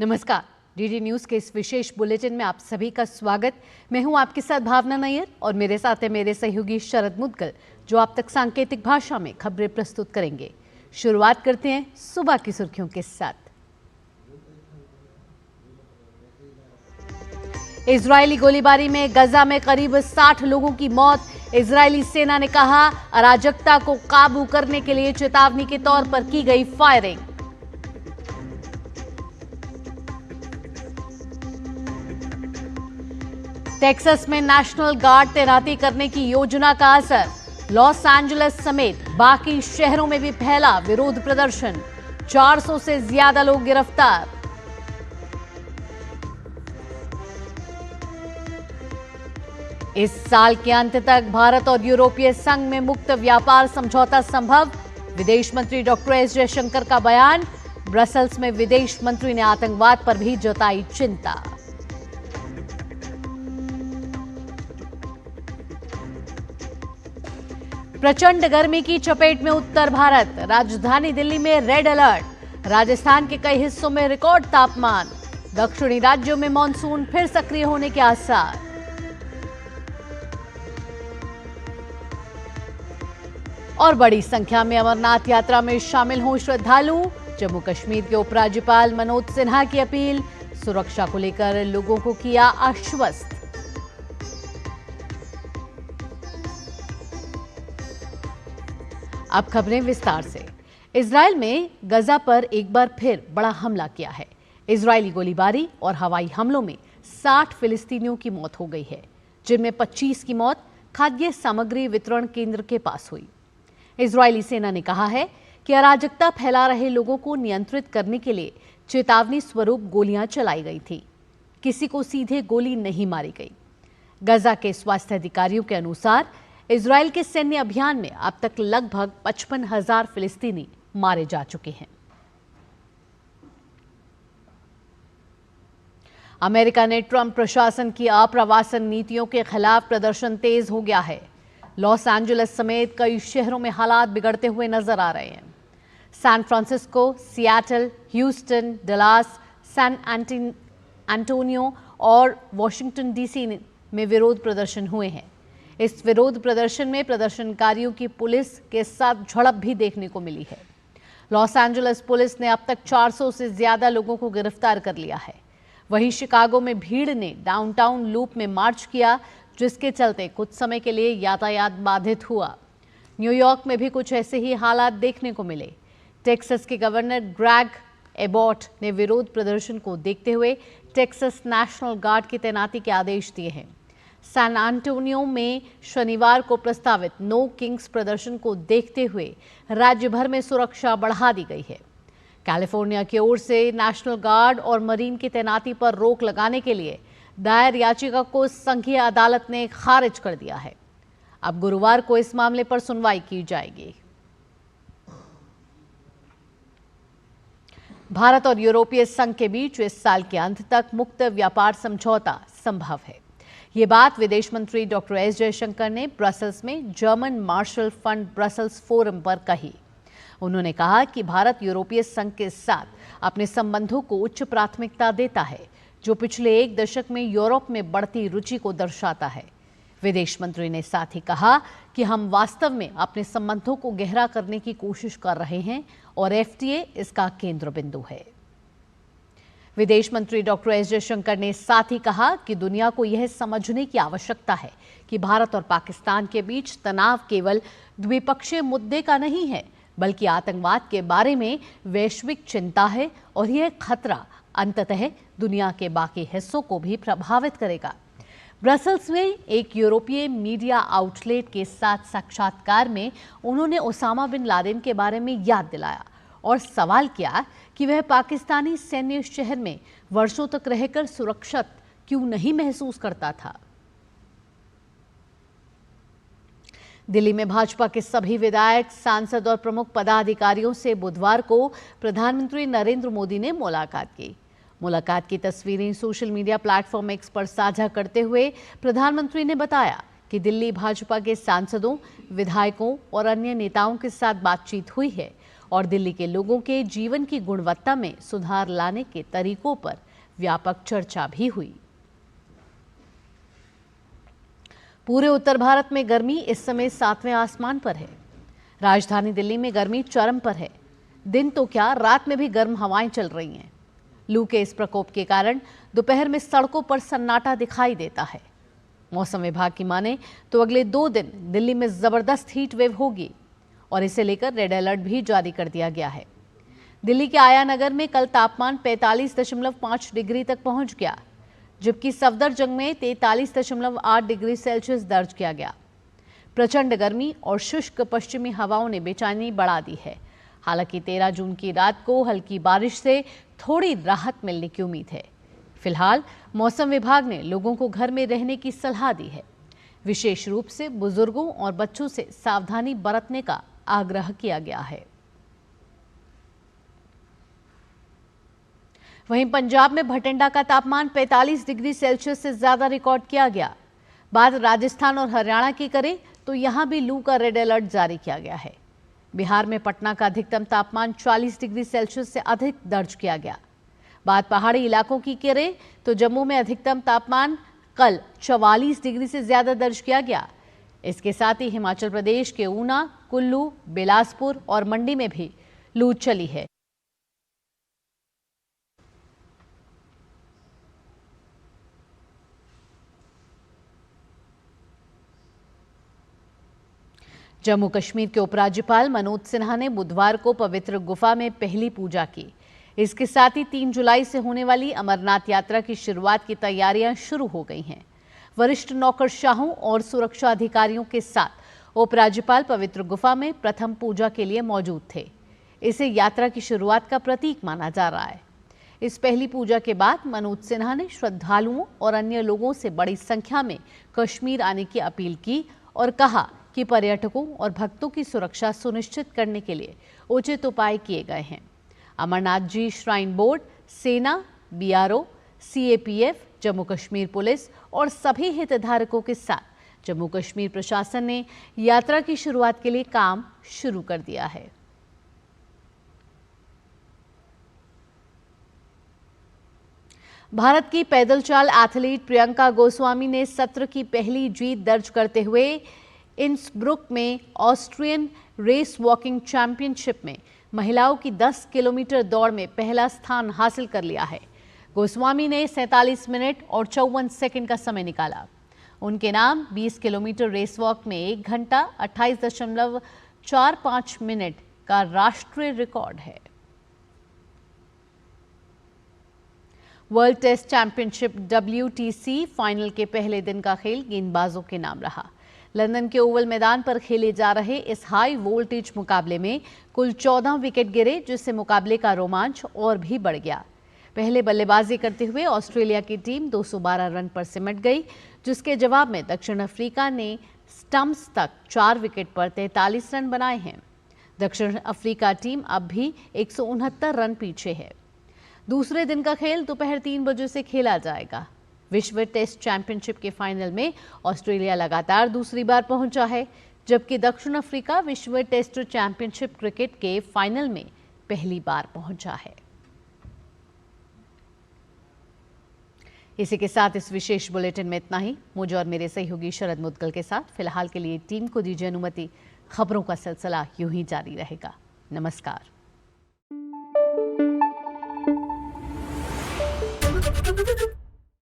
नमस्कार। DD news के इस विशेष बुलेटिन में आप सभी का स्वागत। मैं हूं आपके साथ भावना नैयर और मेरे साथ है मेरे सहयोगी शरद मुदगल, जो आप तक सांकेतिक भाषा में खबरें प्रस्तुत करेंगे। शुरुआत करते हैं सुबह की सुर्खियों के साथ। इजरायली गोलीबारी में गजा में करीब 60 लोगों की मौत। इजरायली सेना ने कहा, अराजकता को काबू करने के लिए चेतावनी के तौर पर की गई फायरिंग। टेक्सास में नेशनल गार्ड तैनाती करने की योजना का असर। लॉस एंजलिस समेत बाकी शहरों में भी फैला विरोध प्रदर्शन। 400 से ज्यादा लोग गिरफ्तार। इस साल के अंत तक भारत और यूरोपीय संघ में मुक्त व्यापार समझौता संभव। विदेश मंत्री डॉक्टर एस जयशंकर का बयान। ब्रसेल्स में विदेश मंत्री ने आतंकवाद पर भी जताई चिंता। प्रचंड गर्मी की चपेट में उत्तर भारत। राजधानी दिल्ली में रेड अलर्ट। राजस्थान के कई हिस्सों में रिकॉर्ड तापमान। दक्षिणी राज्यों में मॉनसून फिर सक्रिय होने के आसार। और बड़ी संख्या में अमरनाथ यात्रा में शामिल हों श्रद्धालु। जम्मू कश्मीर के उपराज्यपाल मनोज सिन्हा की अपील। सुरक्षा को लेकर लोगों को किया आश्वस्त। अब खबरें विस्तार से। इजरायल में गजा पर एक बार फिर बड़ा हमला किया है। इजरायली गोलीबारी और हवाई हमलों में 60 फिलिस्तीनियों की मौत हो गई है, जिनमें 25 की मौत खाद्य सामग्री वितरण केंद्र के पास हुई। इजरायली सेना ने कहा है कि अराजकता फैला रहे लोगों को नियंत्रित करने के लिए चेतावनी स्वरूप गोलियां चलाई गई थी। किसी को सीधे गोली नहीं मारी गई। गजा के स्वास्थ्य अधिकारियों के अनुसार इजरायल के सैन्य अभियान में अब तक लगभग 55,000 फिलिस्तीनी मारे जा चुके हैं। अमेरिका ने ट्रंप प्रशासन की अप्रवासन नीतियों के खिलाफ प्रदर्शन तेज हो गया है। लॉस एंजलिस समेत कई शहरों में हालात बिगड़ते हुए नजर आ रहे हैं। San Francisco, Seattle, Houston, Dallas, San Antonio और वॉशिंगटन डीसी में विरोध प्रदर्शन हुए हैं। इस विरोध प्रदर्शन में प्रदर्शनकारियों की पुलिस के साथ झड़प भी देखने को मिली है। लॉस एंजलिस पुलिस ने अब तक 400 से ज्यादा लोगों को गिरफ्तार कर लिया है। वहीं शिकागो में भीड़ ने डाउनटाउन लूप में मार्च किया, जिसके चलते कुछ समय के लिए यातायात बाधित हुआ। न्यूयॉर्क में भी कुछ ऐसे ही हालात देखने को मिले। टेक्सास के गवर्नर ग्रेग एबॉट ने विरोध प्रदर्शन को देखते हुए टेक्सास नेशनल गार्ड की तैनाती के आदेश दिए हैं। सैन एंटोनियो में शनिवार को प्रस्तावित नो किंग्स प्रदर्शन को देखते हुए राज्य भर में सुरक्षा बढ़ा दी गई है। कैलिफोर्निया की ओर से नेशनल गार्ड और मरीन की तैनाती पर रोक लगाने के लिए दायर याचिका को संघीय अदालत ने खारिज कर दिया है। अब गुरुवार को इस मामले पर सुनवाई की जाएगी। भारत और यूरोपीय संघ के बीच इस साल के अंत तक मुक्त व्यापार समझौता संभव है। ये बात विदेश मंत्री डॉक्टर एस जयशंकर ने ब्रसेल्स में German Marshall Fund Brussels Forum पर कही। उन्होंने कहा कि भारत यूरोपीय संघ के साथ अपने संबंधों को उच्च प्राथमिकता देता है, जो पिछले एक दशक में यूरोप में बढ़ती रुचि को दर्शाता है। विदेश मंत्री ने साथ ही कहा कि हम वास्तव में अपने संबंधों को गहरा करने की कोशिश कर रहे हैं और एफटीए इसका केंद्र बिंदु है। विदेश मंत्री डॉक्टर एस जयशंकर ने साथ ही कहा कि दुनिया को यह समझने की आवश्यकता है कि भारत और पाकिस्तान के बीच तनाव केवल द्विपक्षीय मुद्दे का नहीं है, बल्कि आतंकवाद के बारे में वैश्विक चिंता है और यह खतरा अंततः दुनिया के बाकी हिस्सों को भी प्रभावित करेगा। ब्रसेल्स में एक यूरोपीय मीडिया आउटलेट के साथ साक्षात्कार में उन्होंने ओसामा बिन लादेन के बारे में याद दिलाया और सवाल किया कि वह पाकिस्तानी सैन्य शहर में वर्षों तक रहकर सुरक्षित क्यों नहीं महसूस करता था। दिल्ली में भाजपा के सभी विधायक, सांसद और प्रमुख पदाधिकारियों से बुधवार को प्रधानमंत्री नरेंद्र मोदी ने मुलाकात की। मुलाकात की तस्वीरें सोशल मीडिया प्लेटफॉर्म एक्स पर साझा करते हुए प्रधानमंत्री ने बताया कि दिल्ली भाजपा के सांसदों, विधायकों और अन्य नेताओं के साथ बातचीत हुई है और दिल्ली के लोगों के जीवन की गुणवत्ता में सुधार लाने के तरीकों पर व्यापक चर्चा भी हुई। पूरे उत्तर भारत में गर्मी इस समय 7वें आसमान पर है। राजधानी दिल्ली में गर्मी चरम पर है। दिन तो क्या, रात में भी गर्म हवाएं चल रही हैं। लू के इस प्रकोप के कारण दोपहर में सड़कों पर सन्नाटा दिखाई देता है। मौसम विभाग की माने तो अगले 2 दिन दिल्ली में जबरदस्त हीट वेव होगी और इसे लेकर रेड अलर्ट भी जारी कर दिया गया है। दिल्ली के आया नगर में कल तापमान 45.5 डिग्री तक पहुंच गया, जबकि सफदरजंग में 43.8 डिग्री सेल्सियस दर्ज किया गया। प्रचंड गर्मी और शुष्क पश्चिमी हवाओं ने बेचैनी बढ़ा दी है। हालांकि 13 जून की रात को हल्की बारिश से थोड़ी राहत मिलने की उम्मीद है। फिलहाल मौसम विभाग ने लोगों को घर में रहने की सलाह दी है। विशेष रूप से बुजुर्गों और बच्चों से सावधानी बरतने का आग्रह किया गया है। वहीं पंजाब में भटिंडा का तापमान 45 डिग्री सेल्सियस से ज्यादा रिकॉर्ड किया गया। बात राजस्थान और हरियाणा की करें तो यहां भी लू का रेड अलर्ट जारी किया गया है। बिहार में पटना का अधिकतम तापमान 40 डिग्री सेल्सियस से अधिक दर्ज किया गया। बात पहाड़ी इलाकों की करें तो जम्मू में अधिकतम तापमान कल 44 डिग्री से ज्यादा दर्ज किया गया। इसके साथ ही हिमाचल प्रदेश के ऊना, कुल्लू, बिलासपुर और मंडी में भी लू चली है। जम्मू कश्मीर के उपराज्यपाल मनोज सिन्हा ने बुधवार को पवित्र गुफा में पहली पूजा की। इसके साथ ही 3 जुलाई से होने वाली अमरनाथ यात्रा की शुरुआत की तैयारियां शुरू हो गई हैं। वरिष्ठ नौकरशाहों और सुरक्षा अधिकारियों के साथ उपराज्यपाल पवित्र गुफा में प्रथम पूजा के लिए मौजूद थे। इसे यात्रा की शुरुआत का प्रतीक माना जा रहा है। इस पहली पूजा के बाद मनोज सिन्हा ने श्रद्धालुओं और अन्य लोगों से बड़ी संख्या में कश्मीर आने की अपील की और कहा कि पर्यटकों और भक्तों की सुरक्षा सुनिश्चित करने के लिए उचित उपाय किए गए हैं। अमरनाथ जी श्राइन बोर्ड, सेना, BRO, CAPF, Jammu Kashmir police और सभी हितधारकों के साथ जम्मू कश्मीर प्रशासन ने यात्रा की शुरुआत के लिए काम शुरू कर दिया है। भारत की पैदल चाल एथलीट प्रियंका गोस्वामी ने सत्र की पहली जीत दर्ज करते हुए इंसब्रुक में ऑस्ट्रियन रेस वॉकिंग चैंपियनशिप में महिलाओं की 10 किलोमीटर दौड़ में पहला स्थान हासिल कर लिया है। गोस्वामी ने 47 मिनट और 54 सेकंड का समय निकाला। उनके नाम 20 किलोमीटर रेस वॉक में 1 घंटा 28.45 मिनट का राष्ट्रीय रिकॉर्ड है। World test championship WTC final के पहले दिन का खेल गेंदबाजों के नाम रहा। लंदन के ओवल मैदान पर खेले जा रहे इस हाई वोल्टेज मुकाबले में कुल 14 विकेट गिरे, जिससे मुकाबले का रोमांच और भी बढ़ गया। पहले बल्लेबाजी करते हुए ऑस्ट्रेलिया की टीम 212 रन पर सिमट गई, जिसके जवाब में दक्षिण अफ्रीका ने स्टंप्स तक 4 विकेट पर 43 रन बनाए हैं। दक्षिण अफ्रीका टीम अब भी 169 रन पीछे है। दूसरे दिन का खेल दोपहर 3 बजे से खेला जाएगा। विश्व टेस्ट चैंपियनशिप के फाइनल में ऑस्ट्रेलिया लगातार दूसरी बार पहुंचा है, जबकि दक्षिण अफ्रीका विश्व टेस्ट चैंपियनशिप क्रिकेट के फाइनल में पहली बार पहुंचा है। इसी के साथ इस विशेष बुलेटिन में इतना ही। मुझे और मेरे सहयोगी शरद मुदगल के साथ फिलहाल के लिए टीम को दीजिए अनुमति। खबरों का सिलसिला यूं ही जारी रहेगा। नमस्कार।